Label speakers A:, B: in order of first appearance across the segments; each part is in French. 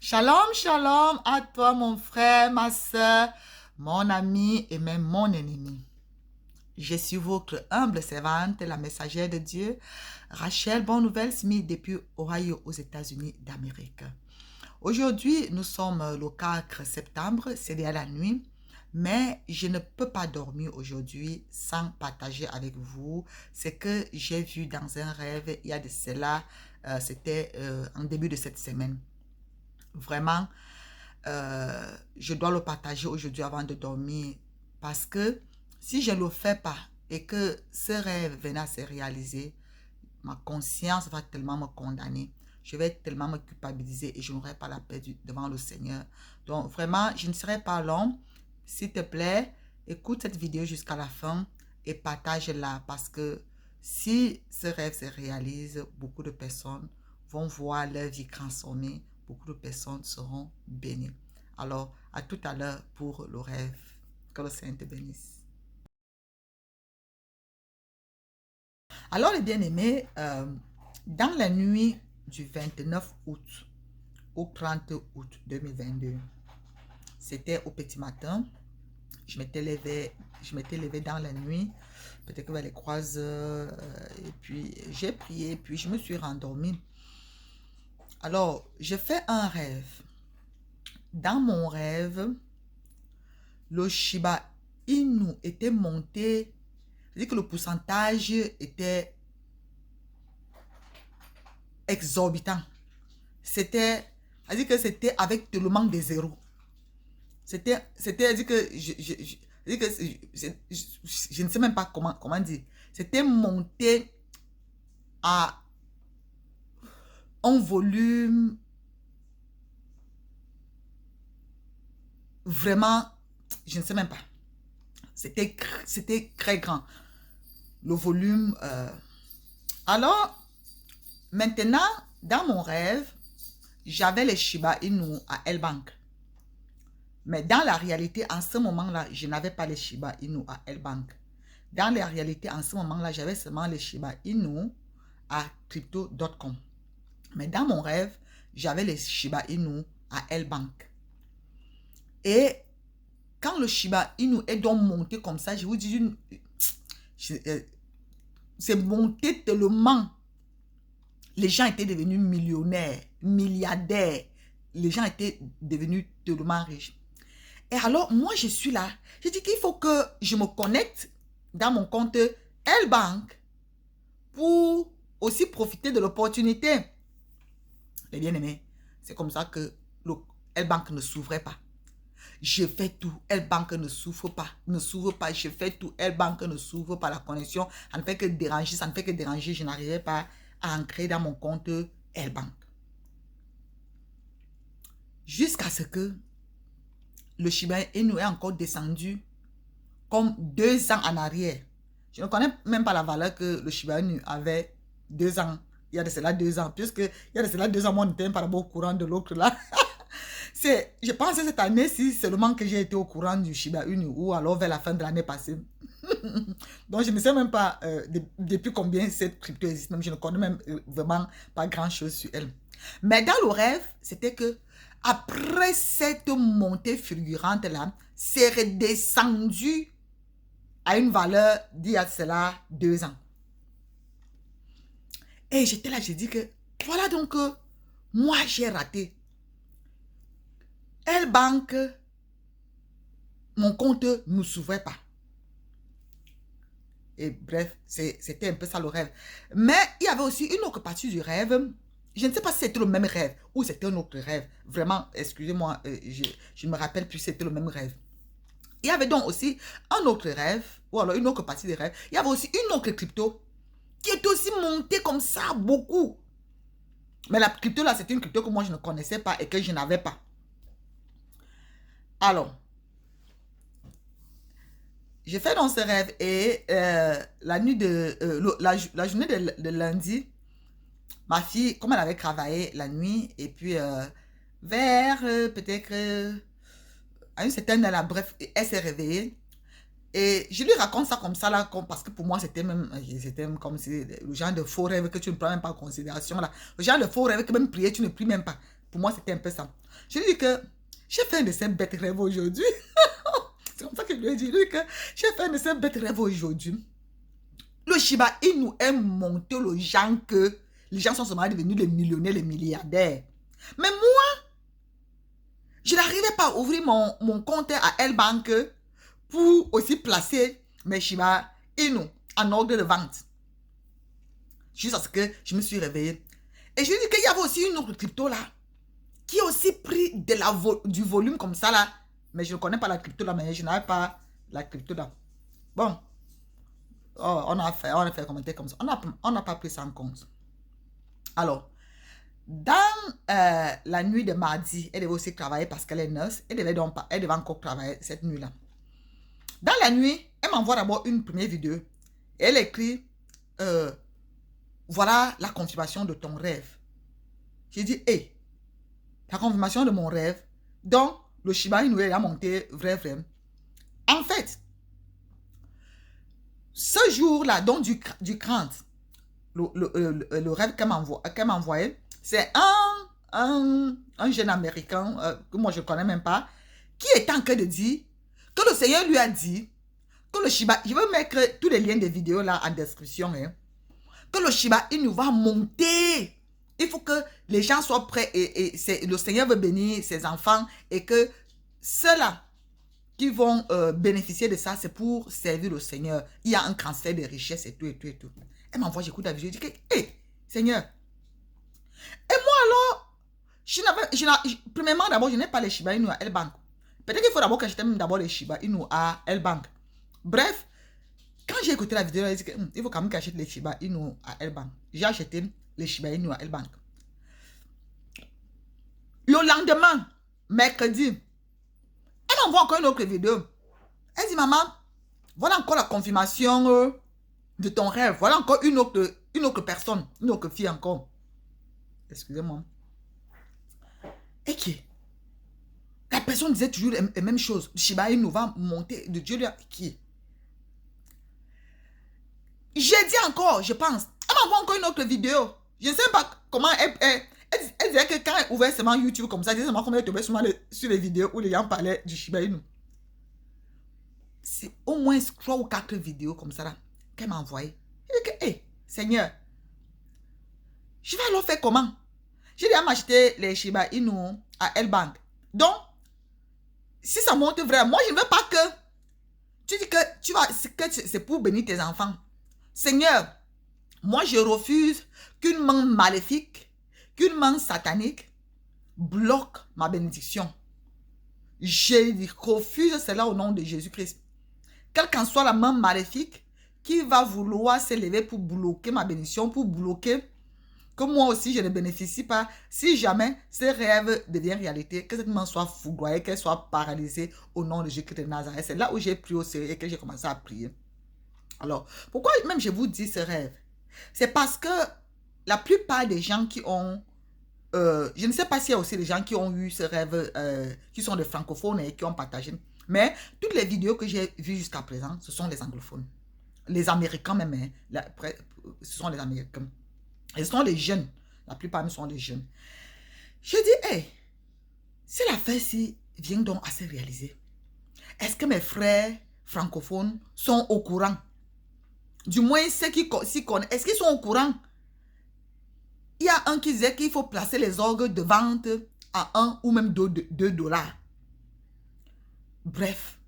A: Shalom, shalom à toi, mon frère, ma soeur, mon ami et même mon ennemi. Je suis votre humble servante, la messagère de Dieu, Rachel Bonne Nouvelle Smith depuis Ohio aux États-Unis d'Amérique. Aujourd'hui, nous sommes le 4 septembre, c'est déjà la nuit, mais je ne peux pas dormir aujourd'hui sans partager avec vous ce que j'ai vu dans un rêve il y a de cela, c'était en début de cette semaine. Vraiment, je dois le partager aujourd'hui avant de dormir parce que si je ne le fais pas et que ce rêve venait à se réaliser, ma conscience va tellement me condamner. Je vais tellement me culpabiliser et je n'aurai pas la paix devant le Seigneur. Donc vraiment, je ne serai pas long. S'il te plaît, écoute cette vidéo jusqu'à la fin et partage-la parce que si ce rêve se réalise, beaucoup de personnes vont voir leur vie transformée. Beaucoup de personnes seront bénies. Alors, à tout à l'heure pour le rêve. Que le Seigneur te bénisse. Alors, les bien-aimés, dans la nuit du 29 août au 30 août 2022, c'était au petit matin, je m'étais levé dans la nuit, peut-être vers les 3 heures, et puis j'ai prié, puis je me suis rendormie. Alors, j'ai fait un rêve. Dans mon rêve, le Shiba Inu était monté, c'est-à-dire que le pourcentage était exorbitant. C'est-à-dire que c'était avec tout le manque des zéros. C'est-à-dire que je ne sais même pas comment dire. C'était monté à un volume vraiment, je ne sais même pas. C'était très grand. Le volume. Alors, maintenant, dans mon rêve, j'avais les Shiba Inu à L-Bank. Mais dans la réalité, en ce moment-là, je n'avais pas les Shiba Inu à L-Bank. Dans la réalité, en ce moment-là, j'avais seulement les Shiba Inu à crypto.com. Mais dans mon rêve, j'avais les Shiba Inu à L-Bank. Et quand le Shiba Inu est donc monté comme ça, je vous dis, c'est monté tellement. Les gens étaient devenus millionnaires, milliardaires. Les gens étaient devenus tellement riches. Et alors, moi, je suis là. Je dis qu'il faut que je me connecte dans mon compte L-Bank pour aussi profiter de l'opportunité. Les bien-aimés, c'est comme ça que le L-Bank ne s'ouvrait pas. Je fais tout. L-Bank ne s'ouvre pas. Ne s'ouvre pas. Je fais tout. L-Bank ne s'ouvre pas. La connexion, ça ne fait que déranger. Ça ne fait que déranger. Je n'arrivais pas à entrer dans mon compte L-Bank. Jusqu'à ce que le Shiba Inu est encore descendu comme 2 ans en arrière. Je ne connais même pas la valeur que le Shiba Inu avait 2 ans. Il y a de cela 2 ans. Puisque il y a de cela 2 ans, moi, on était par rapport au courant de l'autre là. Je pense que cette année-ci, seulement que j'ai été au courant du Shiba Inu ou alors vers la fin de l'année passée. Donc, je ne sais même pas depuis combien cette crypto existe. Même je ne connais même vraiment pas grand-chose sur elle. Mais dans le rêve, c'était que après cette montée fulgurante-là, c'est redescendu à une valeur d'il y a cela 2 ans. Et j'étais là, j'ai dit que voilà donc moi j'ai raté. L-Bank, mon compte ne s'ouvrait pas. Et bref, c'était un peu ça le rêve. Mais il y avait aussi une autre partie du rêve. Je ne sais pas si c'était le même rêve ou c'était un autre rêve. Vraiment, excusez-moi, je ne me rappelle plus si c'était le même rêve. Il y avait donc aussi un autre rêve, ou alors une autre partie des rêves. Il y avait aussi une autre crypto qui est aussi montée comme ça, beaucoup. Mais la crypto là, c'était une crypto que moi je ne connaissais pas et que je n'avais pas. Alors, j'ai fait dans ce rêve et la nuit de la journée de lundi, ma fille, comme elle avait travaillé la nuit, et puis vers peut-être à une certaine heure, bref, elle s'est réveillée. Et je lui raconte ça comme ça, là, parce que pour moi, c'était même comme si le genre de faux rêve que tu ne prends même pas en considération. Là. Le genre de faux rêve que même prier, tu ne pries même pas. Pour moi, c'était un peu ça. Je lui ai dit que j'ai fait un de ces bêtes rêves aujourd'hui. C'est comme ça que je lui ai dit. Je lui ai dit que j'ai fait un de ces bêtes rêves aujourd'hui. Le Shiba Inu est monté aux gens que les gens sont seulement devenus les millionnaires, les milliardaires. Mais moi, je n'arrivais pas à ouvrir mon compte à L-Bank pour aussi placer mes Shiba Inu en ordre de vente. Jusqu'à ce que je me suis réveillée. Et je lui ai dit qu'il y avait aussi une autre crypto là, qui a aussi pris du volume comme ça là. Mais je ne connais pas la crypto là, mais je n'avais pas la crypto là. Bon, oh, on a fait un commentaire comme ça. On n'a pas pris ça en compte. Alors, dans la nuit de mardi, elle devait aussi travailler parce qu'elle est nurse. Elle devait encore travailler cette nuit-là. Dans la nuit, elle m'envoie d'abord une première vidéo. Et elle écrit, voilà la confirmation de ton rêve. J'ai dit, hé, la confirmation de mon rêve. Donc, le Shiba Inu a monté vrai. En fait, ce jour-là, donc du 30, le rêve qu'elle m'a envoyé, c'est un jeune Américain que moi je ne connais même pas, qui est en train de dire que le Seigneur lui a dit que le Shiba, je vais mettre tous les liens des vidéos là en description, hein, que le Shiba Inu va monter. Il faut que les gens soient prêts et le Seigneur veut bénir ses enfants et que ceux-là qui vont bénéficier de ça, c'est pour servir le Seigneur. Il y a un transfert de richesses et tout. Elle m'envoie, j'écoute la vidéo, je dis, hé, Seigneur. Et moi alors, premièrement d'abord, je n'ai pas les Shiba Inu à L-Bank. Peut-être qu'il faut d'abord que j'achète d'abord les Shiba Inu à L-Bank. Bref, quand j'ai écouté la vidéo, j'ai dit qu'il faut quand même que j'achète les Shiba Inu à L-Bank. J'ai acheté les Shiba Inu à L-Bank. Le lendemain, mercredi, elle m'envoie encore une autre vidéo. Elle dit, maman, voilà encore la confirmation de ton rêve. Voilà encore une autre personne, une autre fille encore. Excusez-moi. Et qui? La personne disait toujours la même chose. Shiba Inu va monter. De Dieu lui a... Qui? J'ai dit encore, je pense. Elle m'envoie encore une autre vidéo. Je ne sais pas comment elle disait que quand elle ouvrait seulement YouTube comme ça, elle disait seulement comment elle tombait sur les vidéos où les gens parlaient du Shiba Inu. C'est au moins 3 ou 4 vidéos comme ça là qu'elle m'a envoyé. Je dis que, hé, Seigneur, je vais alors faire comment? J'ai déjà m'acheter les Shiba Inu à L-Bank. Donc, si ça monte vrai, moi je ne veux pas que tu dis que c'est pour bénir tes enfants. Seigneur, moi je refuse qu'une main maléfique, qu'une main satanique bloque ma bénédiction. Je refuse cela au nom de Jésus-Christ. Quelle qu'en soit la main maléfique qui va vouloir s'élever pour bloquer ma bénédiction, pour bloquer que moi aussi je ne bénéficie pas, si jamais ce rêve devient réalité, que cette main soit foudroyée, qu'elle soit paralysée au nom de Jésus-Christ de Nazareth. C'est là où j'ai pris au sérieux et que j'ai commencé à prier. Alors, pourquoi même je vous dis ce rêve? C'est parce que la plupart des gens qui ont... je ne sais pas s'il y a aussi des gens qui ont eu ce rêve, qui sont des francophones et qui ont partagé. Mais toutes les vidéos que j'ai vues jusqu'à présent, ce sont les anglophones. Les Américains même, hein, ce sont les Américains. Et ce sont les jeunes. La plupart sont les jeunes. Je dis, hey, si l'affaire-ci vient donc à se réaliser, est-ce que mes frères francophones sont au courant? Du moins, ceux qui s'y connaissent, est-ce qu'ils sont au courant? Il y a un qui disait qu'il faut placer les orgues de vente à 1 ou même 2 $. Bref.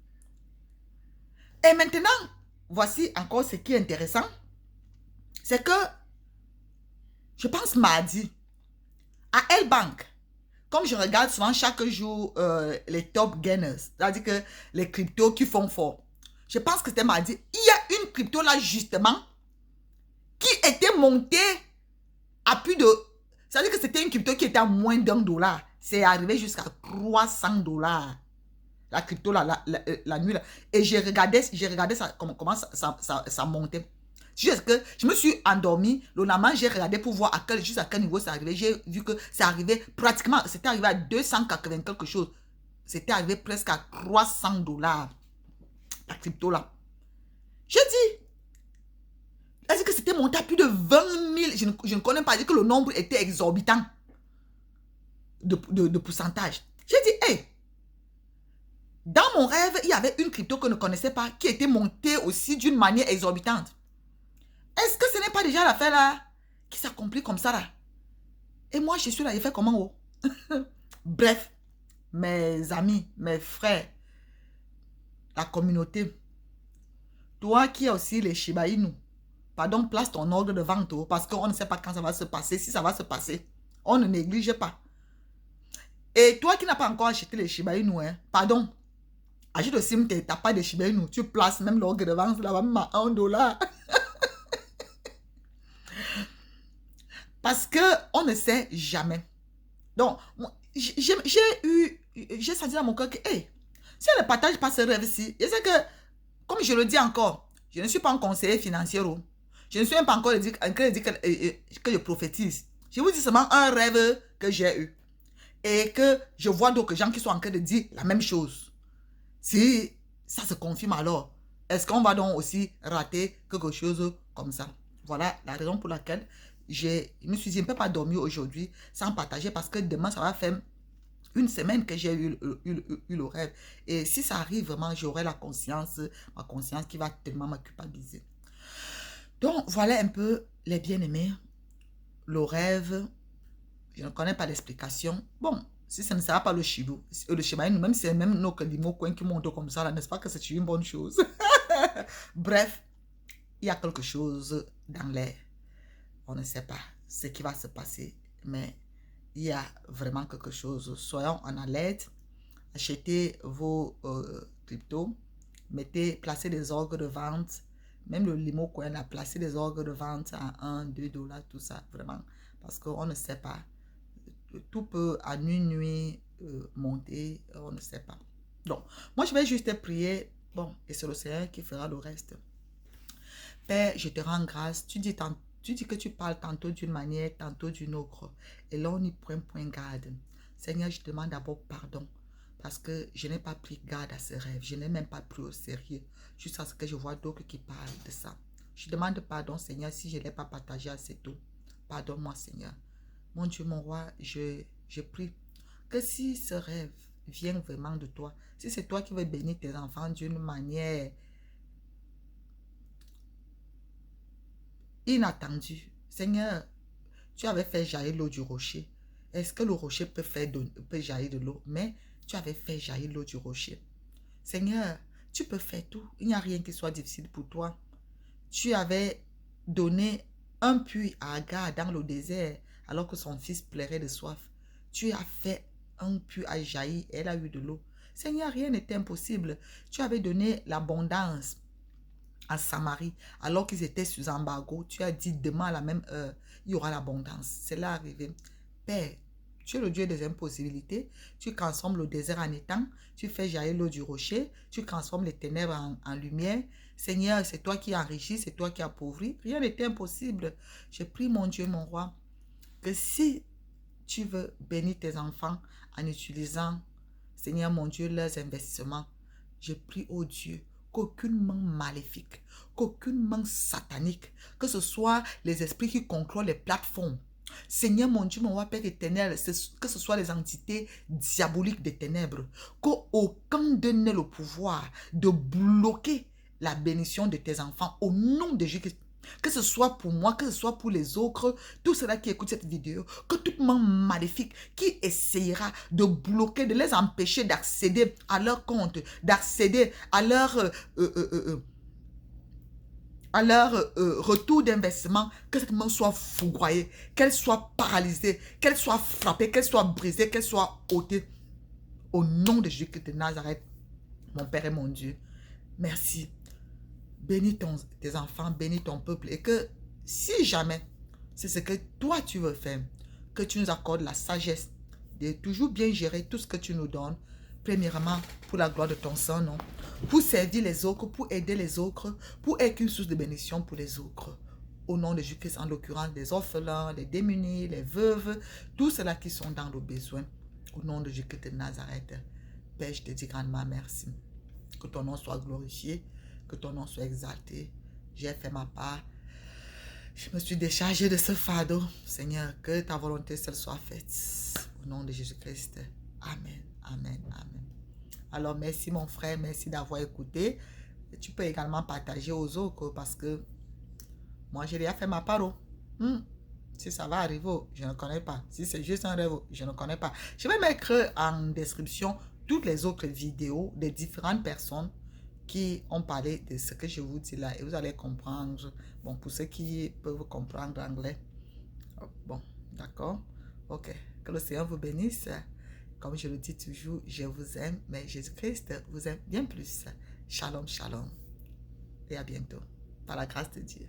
A: Et maintenant, voici encore ce qui est intéressant. C'est que, je pense mardi, à L-Bank, comme je regarde souvent chaque jour les top gainers, c'est-à-dire que les cryptos qui font fort, je pense que c'était mardi, il y a une crypto là justement qui était montée à plus de... C'est-à-dire que c'était une crypto qui était à moins d'$1. C'est arrivé jusqu'à 300 $. La crypto là, la nuit là. Et j'ai regardé ça, comment ça montait. Juste que je me suis endormie. Le lendemain, j'ai regardé pour voir jusqu'à quel niveau c'est arrivé. J'ai vu que c'est arrivé pratiquement, c'était arrivé à 280 quelque chose. C'était arrivé presque à 300 $. La crypto là. J'ai dit, est-ce que c'était monté à plus de 20 000? Je ne connais pas, dire que le nombre était exorbitant. de pourcentage. J'ai dit, hey, dans mon rêve, il y avait une crypto que je ne connaissais pas qui était montée aussi d'une manière exorbitante. Est-ce que ce n'est pas déjà l'affaire là qui s'accomplit comme ça là? Et moi, je suis là, il fait comment? Oh? Bref, mes amis, mes frères, la communauté, toi qui as aussi les Shiba Inu, pardon, place ton ordre de vente oh, parce qu'on ne sait pas quand ça va se passer. Si ça va se passer, on ne néglige pas. Et toi qui n'as pas encore acheté les Shiba Inu, hein, pardon, agite aussi, tu n'as pas de Shiba Inu, tu places même l'ordre de vente là-bas même à $1. Parce qu'on ne sait jamais. Donc, j'ai senti dans mon cœur que, hey, si elle ne partage pas ce rêve-ci, je sais que, comme je le dis encore, je ne suis pas un conseiller financier. Je ne suis même pas encore en train de dire que je prophétise. Je vous dis seulement un rêve que j'ai eu. Et que je vois d'autres gens qui sont en train de dire la même chose. Si ça se confirme alors, est-ce qu'on va donc aussi rater quelque chose comme ça? Voilà la raison pour laquelle je me suis dit, je ne peux pas dormir aujourd'hui sans partager parce que demain, ça va faire une semaine que j'ai eu le rêve. Et si ça arrive vraiment, j'aurai ma conscience qui va tellement me culpabiliser. Donc, voilà un peu les bien-aimés. Le rêve, je ne connais pas l'explication. Bon, si ce ne sera pas le Shiba Inu, même si c'est même nos Limo Coin qui montent comme ça, n'est-ce pas que c'est une bonne chose? Bref, il y a quelque chose dans l'air. On ne sait pas ce qui va se passer, mais il y a vraiment quelque chose. Soyons en alerte. Achetez vos cryptos. Placez des ordres de vente. Même le Limo Coin a placé des ordres de vente à 1, 2 $, tout ça, vraiment. Parce qu'on ne sait pas. Tout peut à nuit monter, on ne sait pas. Donc, moi, je vais juste prier. Bon, et c'est le Seigneur qui fera le reste. Père, je te rends grâce. Tu dis que tu parles tantôt d'une manière, tantôt d'une autre. Et là, on n'y prend point garde. Seigneur, je demande d'abord pardon. Parce que je n'ai pas pris garde à ce rêve. Je n'ai même pas pris au sérieux. Jusqu'à ce que je vois d'autres qui parlent de ça. Je demande pardon, Seigneur, si je ne l'ai pas partagé assez tôt. Pardonne-moi, Seigneur. Mon Dieu, mon roi, je prie que si ce rêve vient vraiment de toi, si c'est toi qui veux bénir tes enfants d'une manière inattendue, Seigneur, tu avais fait jaillir l'eau du rocher. Est-ce que le rocher peut jaillir de l'eau? Mais tu avais fait jaillir l'eau du rocher. Seigneur, tu peux faire tout. Il n'y a rien qui soit difficile pour toi. Tu avais donné un puits à Agar dans le désert alors que son fils pleurait de soif. Tu as fait un puits à jaillir et elle a eu de l'eau. Seigneur, rien n'était impossible. Tu avais donné l'abondance à Samarie alors qu'ils étaient sous embargo. Tu as dit demain à la même heure, il y aura l'abondance. C'est là arrivé. Père, tu es le Dieu des impossibilités. Tu transformes le désert en étang. Tu fais jaillir l'eau du rocher. Tu transformes les ténèbres en lumière. Seigneur, c'est toi qui enrichis, c'est toi qui appauvris. Rien n'était impossible. Je prie, mon Dieu, mon roi, que si tu veux bénir tes enfants en utilisant, Seigneur mon Dieu, leurs investissements, je prie, oh Dieu, qu'aucune main maléfique, qu'aucune main satanique, que ce soit les esprits qui contrôlent les plateformes, Seigneur mon Dieu, mon roi Père éternel, que ce soit les entités diaboliques des ténèbres, qu'aucun d'eux n'ait le pouvoir de bloquer la bénédiction de tes enfants au nom de Jésus. Que ce soit pour moi, que ce soit pour les autres, tous ceux-là qui écoutent cette vidéo, que toute main maléfique qui essayera de bloquer, de les empêcher d'accéder à leur compte, d'accéder à leur retour d'investissement, que cette main soit foudroyée, qu'elle soit paralysée, qu'elle soit frappée, qu'elle soit brisée, qu'elle soit ôtée. Au nom de Jésus-Christ de Nazareth, mon Père et mon Dieu, merci. Bénis tes enfants, bénis ton peuple et que si jamais c'est ce que toi tu veux faire, que tu nous accordes la sagesse de toujours bien gérer tout ce que tu nous donnes, premièrement pour la gloire de ton Saint-Nom, pour servir les autres, pour aider les autres, pour être une source de bénédiction pour les autres. Au nom de Jésus-Christ, en l'occurrence les orphelins, les démunis, les veuves, tous ceux-là qui sont dans le besoin. Au nom de Jésus-Christ de Nazareth, Père, je te dis grandement merci. Que ton nom soit glorifié, que ton nom soit exalté. J'ai fait ma part. Je me suis déchargée de ce fardeau. Seigneur, que ta volonté seule soit faite. Au nom de Jésus-Christ. Amen, amen, amen. Alors, merci mon frère, merci d'avoir écouté. Tu peux également partager aux autres parce que moi, j'ai déjà fait ma part. Si ça va arriver, je ne connais pas. Si c'est juste un rêve, je ne connais pas. Je vais mettre en description toutes les autres vidéos des différentes personnes qui ont parlé de ce que je vous dis là. Et vous allez comprendre. Bon, pour ceux qui peuvent comprendre anglais. Bon, d'accord. Ok. Que le Seigneur vous bénisse. Comme je le dis toujours, je vous aime, mais Jésus-Christ vous aime bien plus. Shalom, shalom. Et à bientôt. Par la grâce de Dieu.